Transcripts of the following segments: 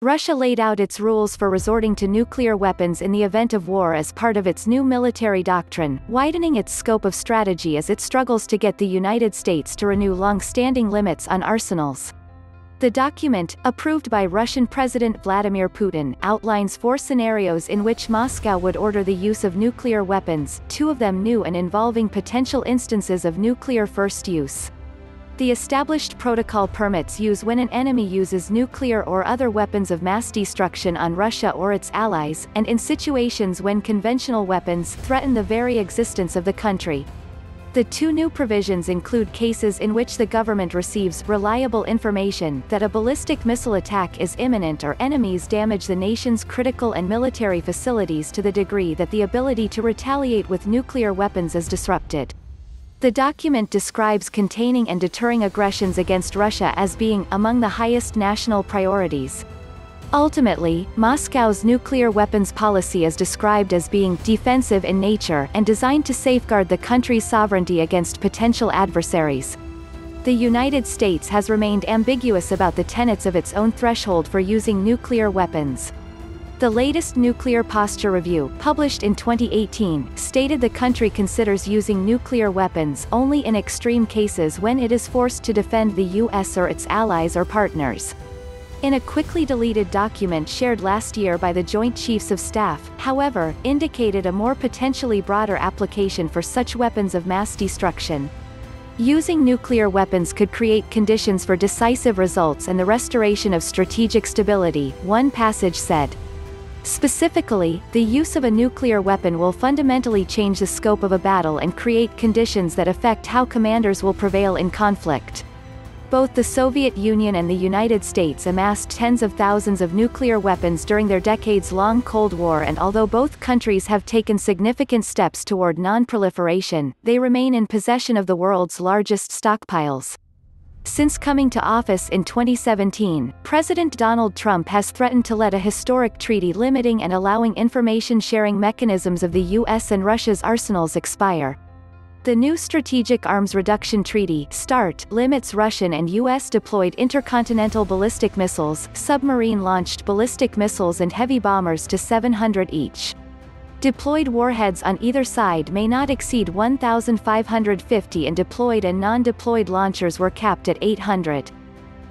Russia laid out its rules for resorting to nuclear weapons in the event of war as part of its new military doctrine, widening its scope of strategy as it struggles to get the United States to renew long-standing limits on arsenals. The document, approved by Russian President Vladimir Putin, outlines 4 scenarios in which Moscow would order the use of nuclear weapons, 2 of them new and involving potential instances of nuclear first use. The established protocol permits use when an enemy uses nuclear or other weapons of mass destruction on Russia or its allies, and in situations when conventional weapons threaten the very existence of the country. The 2 new provisions include cases in which the government receives reliable information that a ballistic missile attack is imminent or enemies damage the nation's critical and military facilities to the degree that the ability to retaliate with nuclear weapons is disrupted. The document describes containing and deterring aggressions against Russia as being among the highest national priorities. Ultimately, Moscow's nuclear weapons policy is described as being defensive in nature and designed to safeguard the country's sovereignty against potential adversaries. The United States has remained ambiguous about the tenets of its own threshold for using nuclear weapons. The latest Nuclear Posture Review, published in 2018, stated the country considers using nuclear weapons only in extreme cases when it is forced to defend the U.S. or its allies or partners. In a quickly deleted document shared last year by the Joint Chiefs of Staff, however, indicated a more potentially broader application for such weapons of mass destruction. Using nuclear weapons could create conditions for decisive results and the restoration of strategic stability, one passage said. Specifically, the use of a nuclear weapon will fundamentally change the scope of a battle and create conditions that affect how commanders will prevail in conflict. Both the Soviet Union and the United States amassed tens of thousands of nuclear weapons during their decades-long Cold War, and although both countries have taken significant steps toward non-proliferation, they remain in possession of the world's largest stockpiles. Since coming to office in 2017, President Donald Trump has threatened to let a historic treaty limiting and allowing information-sharing mechanisms of the U.S. and Russia's arsenals expire. The new Strategic Arms Reduction Treaty (START) limits Russian and U.S.-deployed intercontinental ballistic missiles, submarine-launched ballistic missiles and heavy bombers to 700 each. Deployed warheads on either side may not exceed 1,550 and deployed and non-deployed launchers were capped at 800.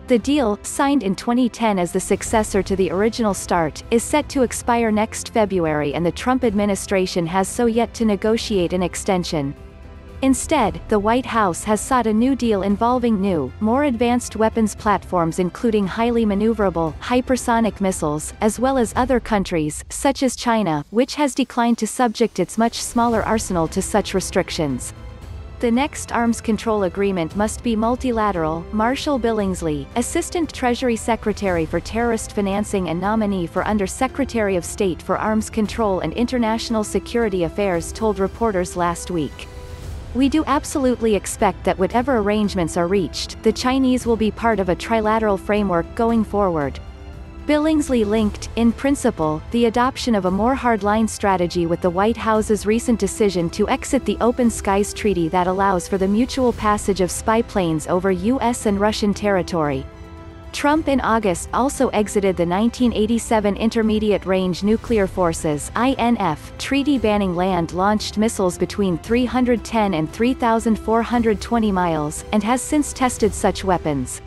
The deal, signed in 2010 as the successor to the original START, is set to expire next February, and the Trump administration has so yet to negotiate an extension. Instead, the White House has sought a new deal involving new, more advanced weapons platforms including highly maneuverable, hypersonic missiles, as well as other countries, such as China, which has declined to subject its much smaller arsenal to such restrictions. The next arms control agreement must be multilateral. Marshall Billingsley, Assistant Treasury Secretary for Terrorist Financing and nominee for Under-Secretary of State for Arms Control and International Security Affairs, told reporters last week. "We do absolutely expect that whatever arrangements are reached, the Chinese will be part of a trilateral framework going forward." Billingsley linked, in principle, the adoption of a more hardline strategy with the White House's recent decision to exit the Open Skies Treaty that allows for the mutual passage of spy planes over U.S. and Russian territory. Trump in August also exited the 1987 Intermediate Range Nuclear Forces (INF) treaty banning land-launched missiles between 310 and 3,420 miles, and has since tested such weapons.